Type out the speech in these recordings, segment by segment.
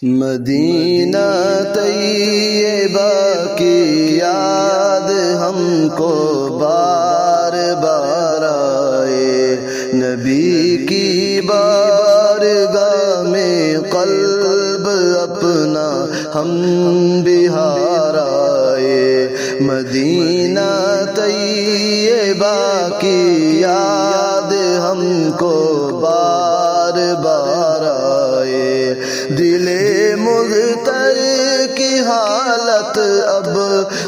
مدینہ طیبہ کی یاد ہم کو بار بار آئے، نبی کی بارگاہ میں قلب اپنا ہم بہار آئے۔ مدینہ طیبہ کی یاد ہم کو بار بار آئے، دل مضطر کی حالت اب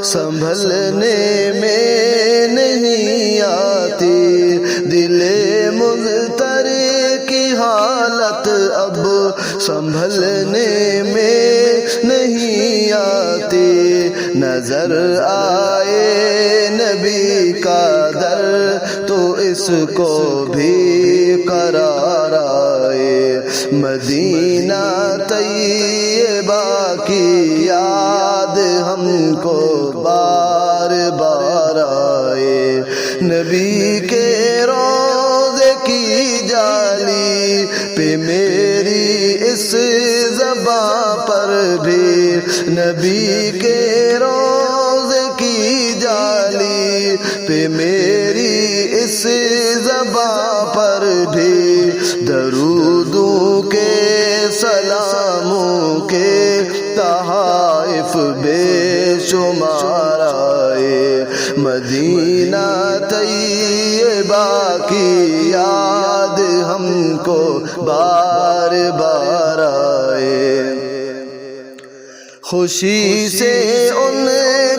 سنبھلنے میں نہیں آتی، دل مضطر کی حالت اب سنبھلنے میں نہیں آتی، نظر آئے نبی کا در تو اس کو بھی قرار آئے۔ مدینہ طیبہ کی یاد ہم کو بار بار آئے، نبی کے روضے کی جالی پہ میری اس زباں پر بھی، نبی کے روضے کی جالی پہ میری اس زباں پر بھی، درودوں کے سلاموں کے تحائف بے شمار آئے۔ مدینہ طیبہ کی یاد ہم کو بار بار آئے، خوشی سے ان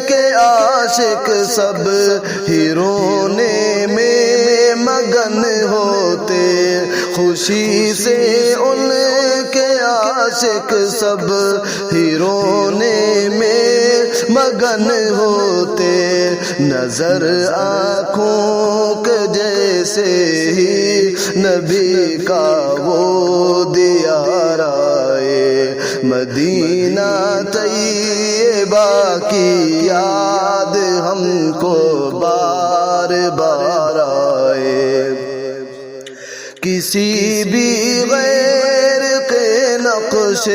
کے عاشق سب ہی رونے میں مگن ہوتے، خوشی سے ان کے عاشق سب ہی رونے میں مگن ہوتے، نظر آنکھوں کے جیسے ہی نبی کا وہ دیار آئے۔ مدینہ طیبہ کی یاد ہم کو بار بار آئے، کسی بھی غیر کے نقش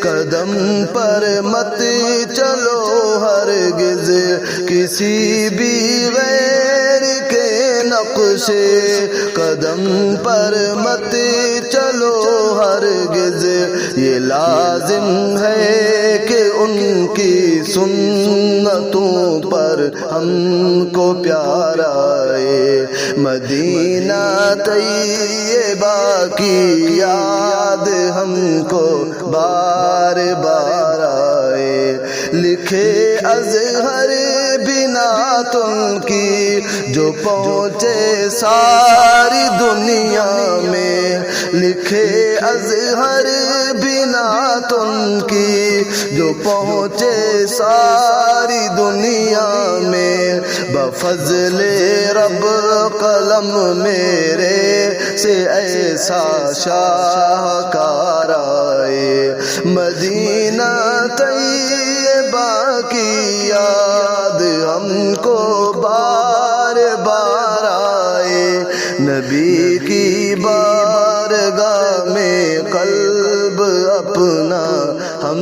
قدم پر مت چلو ہرگز، کسی بھی غیر کے نقش قدم پر مت چلو ہرگز، یہ لازم ہے کہ ان کی سنتوں پر ہم کو پیار آئے۔ مدینہ طیبہ کی یاد ہم کو بار بار آئے، لکھے ازہر بنا تم کی جو پہنچے ساری دنیا میں، لکھے ازہر بنا تم کی جو پہنچے ساری دنیا میں، بفضل رب قلم میرے سے ایسا شاہکار آئے۔ مدینہ طیبہ کی یاد ہم کو بار بار آئے، نبی کی بارگاہ میں قلب اپنا ہم